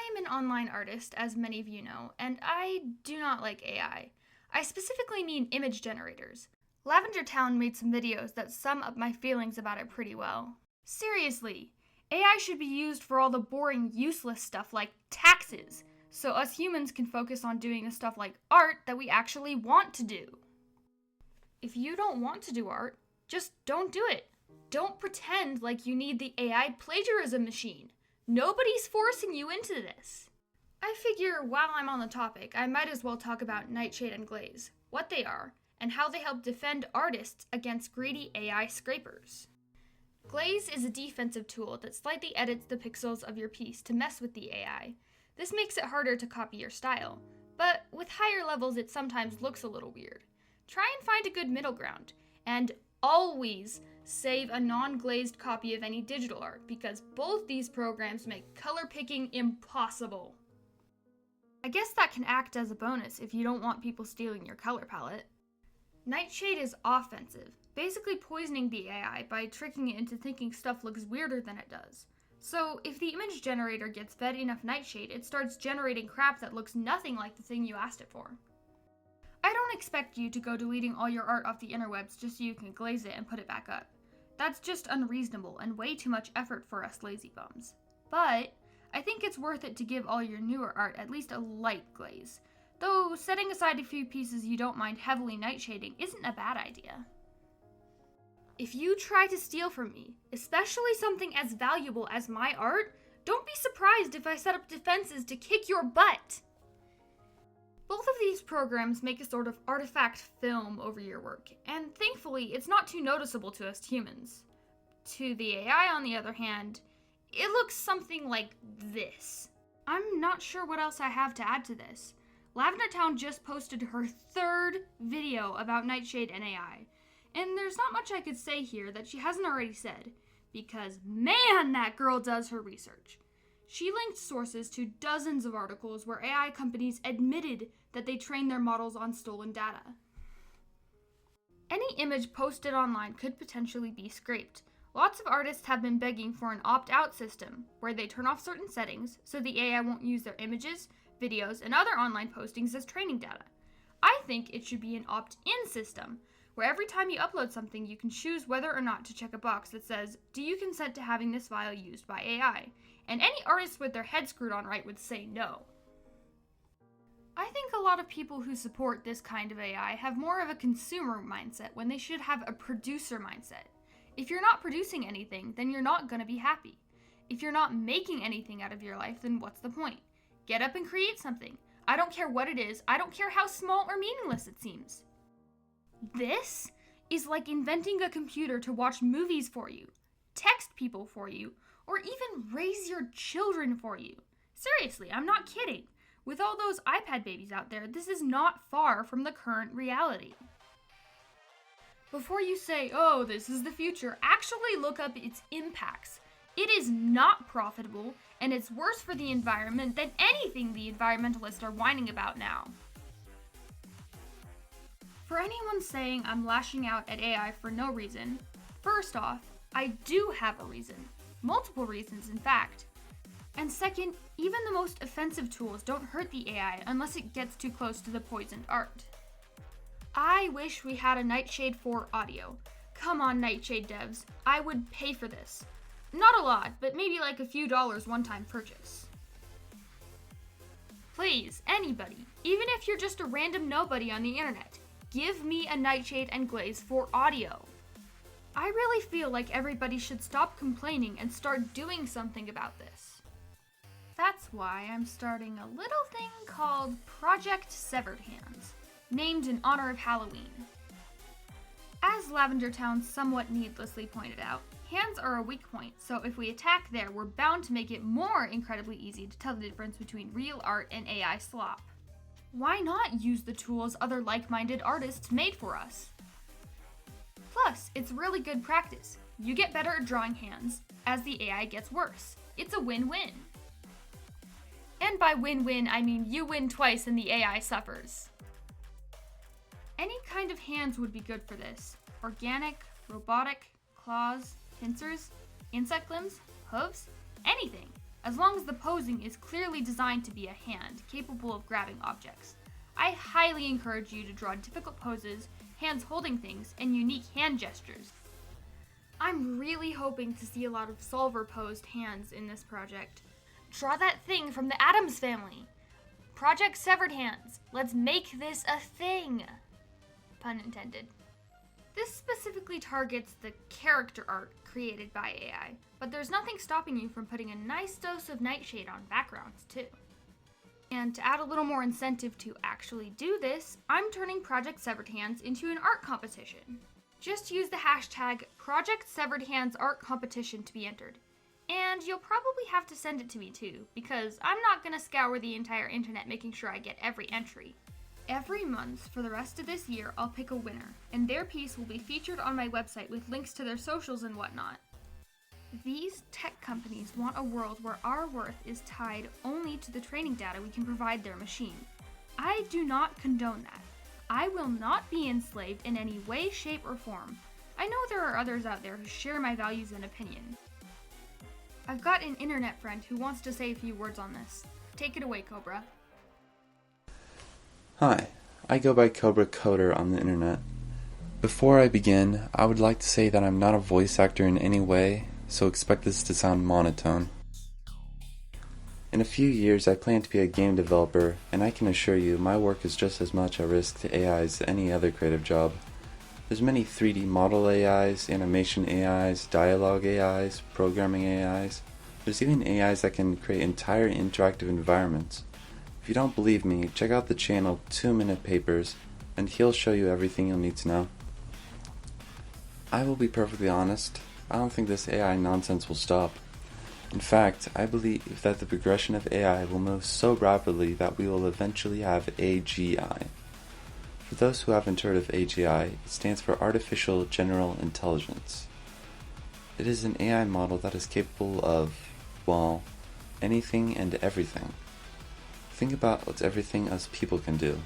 I'm an online artist, as many of you know, and I do not like AI. I specifically mean image generators. Lavender Town made some videos that sum up my feelings about it pretty well. Seriously, AI should be used for all the boring, useless stuff like taxes, so us humans can focus on doing the stuff like art that we actually want to do. If you don't want to do art, just don't do it. Don't pretend like you need the AI plagiarism machine. Nobody's forcing you into this. I figure while I'm on the topic, I might as well talk about Nightshade and Glaze, what they are, and how they help defend artists against greedy AI scrapers. Glaze is a defensive tool that slightly edits the pixels of your piece to mess with the AI. This makes it harder to copy your style, but with higher levels it sometimes looks a little weird. Try and find a good middle ground, and always save a non-glazed copy of any digital art, because both these programs make color picking impossible. I guess that can act as a bonus if you don't want people stealing your color palette. Nightshade is offensive, basically poisoning the AI by tricking it into thinking stuff looks weirder than it does. So if the image generator gets fed enough Nightshade, it starts generating crap that looks nothing like the thing you asked it for. I don't expect you to go deleting all your art off the interwebs just so you can glaze it and put it back up. That's just unreasonable and way too much effort for us lazy bums. But I think it's worth it to give all your newer art at least a light glaze, though setting aside a few pieces you don't mind heavily nightshading isn't a bad idea. If you try to steal from me, especially something as valuable as my art, don't be surprised if I set up defenses to kick your butt. Both of these programs make a sort of artifact film over your work, and thankfully it's not too noticeable to us humans. To the AI, on the other hand, it looks something like this. I'm not sure what else I have to add to this. Lavender Town just posted her 3rd video about Nightshade and AI, and there's not much I could say here that she hasn't already said, because man, that girl does her research. She linked sources to dozens of articles where AI companies admitted that they trained their models on stolen data. Any image posted online could potentially be scraped. Lots of artists have been begging for an opt-out system, where they turn off certain settings so the AI won't use their images, videos, and other online postings as training data. I think it should be an opt-in system, where every time you upload something you can choose whether or not to check a box that says, "Do you consent to having this file used by AI?" And any artist with their head screwed on right would say no. I think a lot of people who support this kind of AI have more of a consumer mindset when they should have a producer mindset. If you're not producing anything, then you're not going to be happy. If you're not making anything out of your life, then what's the point? Get up and create something. I don't care what it is. I don't care how small or meaningless it seems. This is like inventing a computer to watch movies for you, text people for you, or even raise your children for you. Seriously, I'm not kidding. With all those iPad babies out there, this is not far from the current reality. Before you say, "Oh, this is the future," actually look up its impacts. It is not profitable, and it's worse for the environment than anything the environmentalists are whining about now. For anyone saying I'm lashing out at AI for no reason, first off, I do have a reason. Multiple reasons, in fact. And second, even the most offensive tools don't hurt the AI unless it gets too close to the poisoned art. I wish we had a Nightshade for audio. Come on, Nightshade devs, I would pay for this. Not a lot, but maybe like a few dollars one-time purchase. Please, anybody, even if you're just a random nobody on the internet, give me a Nightshade and Glaze for audio. I really feel like everybody should stop complaining and start doing something about this. That's why I'm starting a little thing called Project Severed Hands, named in honor of Halloween. As Lavender Town somewhat needlessly pointed out, hands are a weak point, so if we attack there, we're bound to make it more incredibly easy to tell the difference between real art and AI slop. Why not use the tools other like-minded artists made for us? Plus, it's really good practice. You get better at drawing hands as the AI gets worse. It's a win-win. And by win-win, I mean you win twice and the AI suffers. Any kind of hands would be good for this. Organic, robotic, claws, pincers, insect limbs, hooves, anything. as long as the posing is clearly designed to be a hand, capable of grabbing objects. I highly encourage you to draw difficult poses, hands holding things, and unique hand gestures. I'm really hoping to see a lot of solver-posed hands in this project. Draw that thing from the Addams Family! Project Severed Hands. Let's make this a thing! Pun intended. This specifically targets the character art created by AI, but there's nothing stopping you from putting a nice dose of Nightshade on backgrounds too. And to add a little more incentive to actually do this, I'm turning Project Severed Hands into an art competition. Just use the hashtag Project Severed Hands Art Competition to be entered. And you'll probably have to send it to me too, because I'm not gonna scour the entire internet making sure I get every entry. Every month for the rest of this year, I'll pick a winner, and their piece will be featured on my website with links to their socials and whatnot. These tech companies want a world where our worth is tied only to the training data we can provide their machine. I do not condone that. I will not be enslaved in any way, shape, or form. I know there are others out there who share my values and opinion. I've got an internet friend who wants to say a few words on this. Take it away, Cobra. Hi, I go by Cobra Coder on the internet. Before I begin, I would like to say that I'm not a voice actor in any way, so expect this to sound monotone. In a few years, I plan to be a game developer, and I can assure you my work is just as much a risk to AI as any other creative job. There's many 3D model AIs, animation AIs, dialogue AIs, programming AIs. There's even AIs that can create entire interactive environments. If you don't believe me, check out the channel 2 Minute Papers, and he'll show you everything you'll need to know. I will be perfectly honest, I don't think this AI nonsense will stop. In fact, I believe that the progression of AI will move so rapidly that we will eventually have AGI. For those who haven't heard of AGI, it stands for Artificial General Intelligence. It is an AI model that is capable of, well, anything and everything. Think about what everything us people can do.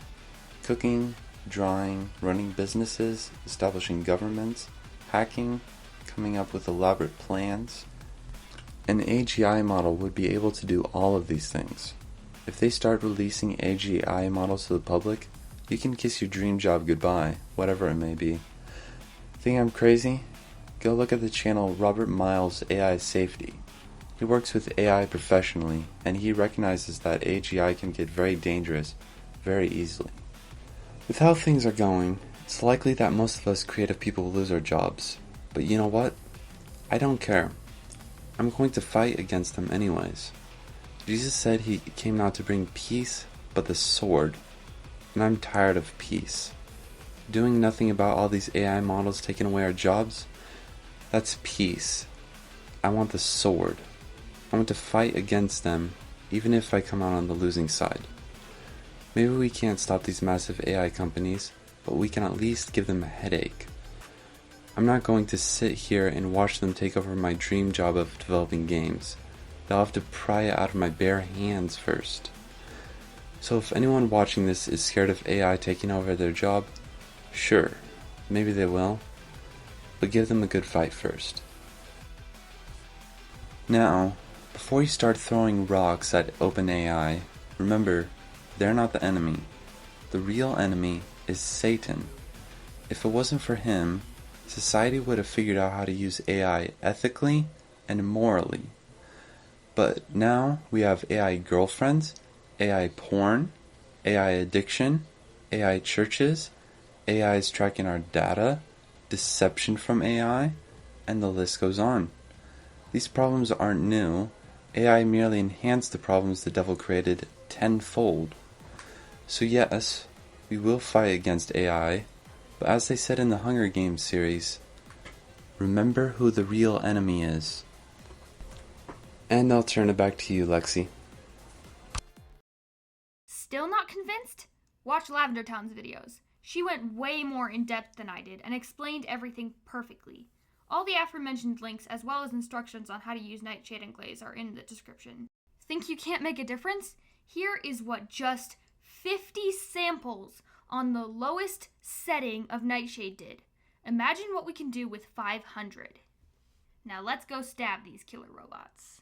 Cooking, drawing, running businesses, establishing governments, hacking, coming up with elaborate plans. An AGI model would be able to do all of these things. If they start releasing AGI models to the public, you can kiss your dream job goodbye, whatever it may be. Think I'm crazy? Go look at the channel Robert Miles AI Safety. He works with AI professionally, and he recognizes that AGI can get very dangerous very easily. With how things are going, it's likely that most of us creative people will lose our jobs. But you know what? I don't care. I'm going to fight against them anyways. Jesus said he came not to bring peace, but the sword. And I'm tired of peace. Doing nothing about all these AI models taking away our jobs? That's peace. I want the sword. I want to fight against them, even if I come out on the losing side. Maybe we can't stop these massive AI companies, but we can at least give them a headache. I'm not going to sit here and watch them take over my dream job of developing games. They'll have to pry it out of my bare hands first. So if anyone watching this is scared of AI taking over their job, sure, maybe they will, but give them a good fight first. Now, before you start throwing rocks at OpenAI, remember, they're not the enemy. The real enemy is Satan. If it wasn't for him, society would have figured out how to use AI ethically and morally. But now we have AI girlfriends, AI porn, AI addiction, AI churches, AI is tracking our data, deception from AI, and the list goes on. These problems aren't new. AI merely enhanced the problems the devil created tenfold. So yes, we will fight against AI, but as they said in the Hunger Games series, remember who the real enemy is. And I'll turn it back to you, Lexi. Still not convinced? Watch Lavender Town's videos. She went way more in depth than I did and explained everything perfectly. All the aforementioned links as well as instructions on how to use Nightshade and Glaze are in the description. Think you can't make a difference? Here is what just 50 samples on the lowest setting of Nightshade did. Imagine what we can do with 500. Now let's go stab these killer robots.